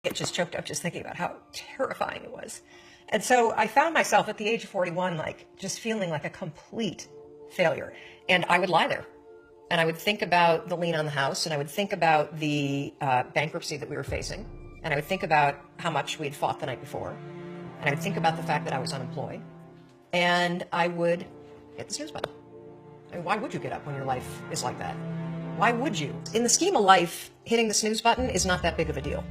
get just choked up just thinking about how terrifying it was. And so I found myself at the age of 41, like just feeling like a complete failure. And I would lie there and I would think about the lien on the house, and I would think about the bankruptcy that we were facing. And I would think about how much we had fought the night before. And I would think about the fact that I was unemployed. And I would hit the snooze button. I mean, why would you get up when your life is like that? Why would you? In the scheme of life, hitting the snooze button is not that big of a deal.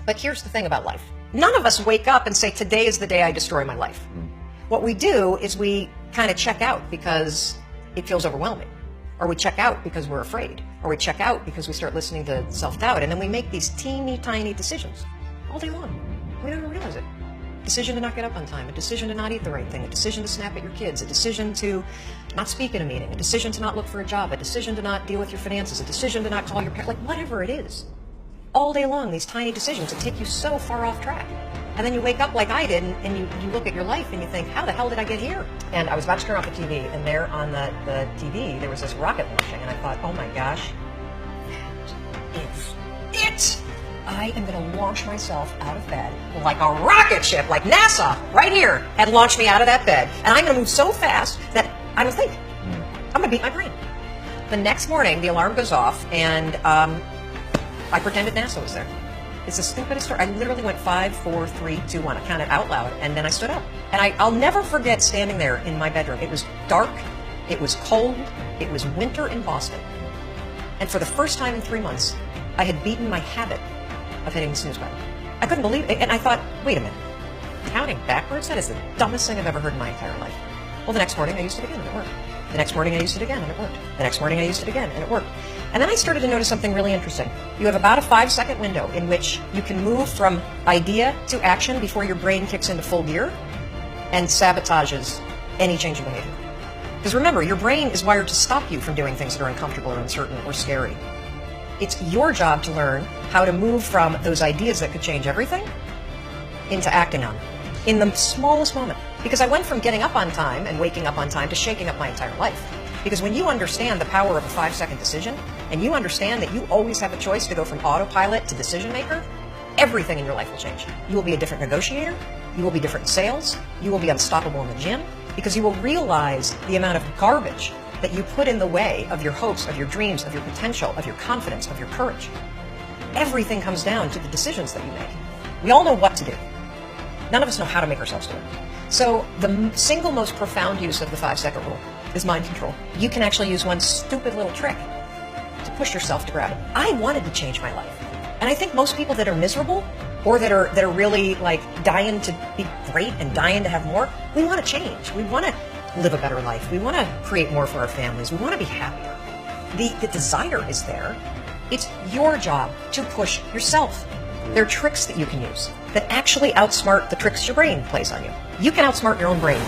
But here's the thing about life. None of us wake up and say, today is the day I destroy my life. What we do is we kind of check out because it feels overwhelming. Or we check out because we're afraid. Or we check out because we start listening to self-doubt. And then we make these teeny tiny decisions all day long. We don't even realize it. Decision to not get up on time, a decision to not eat the right thing, a decision to snap at your kids, a decision to not speak in a meeting, a decision to not look for a job, a decision to not deal with your finances, a decision to not call your parents, like whatever it is. All day long, these tiny decisions that take you so far off track. And then you wake up like I did, and you look at your life and you think, how the hell did I get here? And I was about to turn off the TV, and there on the TV, there was this rocket launching, and I thought, oh my gosh, that is it! I am going to launch myself out of bed like a rocket ship, like NASA, right here, had launched me out of that bed. And I'm going to move so fast that I don't think. I'm going to beat my brain. The next morning, the alarm goes off, and I pretended NASA was there. It's the stupidest story. I literally went 5, 4, 3, 2, 1. I counted out loud, and then I stood up. And I'll never forget standing there in my bedroom. It was dark, it was cold, it was winter in Boston. And for the first time in 3 months, I had beaten my habit of hitting the snooze button. I couldn't believe it, and I thought, wait a minute. Counting backwards? That is the dumbest thing I've ever heard in my entire life. Well, the next morning I used it again, and it worked. The next morning I used it again, and it worked. The next morning I used it again, and it worked. And then I started to notice something really interesting. You have about a 5-second window in which you can move from idea to action before your brain kicks into full gear and sabotages any change in behavior. Because remember, your brain is wired to stop you from doing things that are uncomfortable or uncertain or scary. It's your job to learn how to move from those ideas that could change everything into acting on them in the smallest moment. Because I went from getting up on time and waking up on time to shaking up my entire life. Because when you understand the power of a 5-second decision, and you understand that you always have a choice to go from autopilot to decision maker, everything in your life will change. You will be a different negotiator, you will be different in sales, you will be unstoppable in the gym, because you will realize the amount of garbage that you put in the way of your hopes, of your dreams, of your potential, of your confidence, of your courage. Everything comes down to the decisions that you make. We all know what to do. None of us know how to make ourselves do it. So the single most profound use of the 5-second rule is mind control. You can actually use one stupid little trick to push yourself to grab it. I wanted to change my life. And I think most people that are miserable or that are really like dying to be great and dying to have more, we want to change. We want to live a better life. We want to create more for our families. We want to be happier. The desire is there. It's your job to push yourself. There are tricks that you can use that actually outsmart the tricks your brain plays on you. You can outsmart your own brain.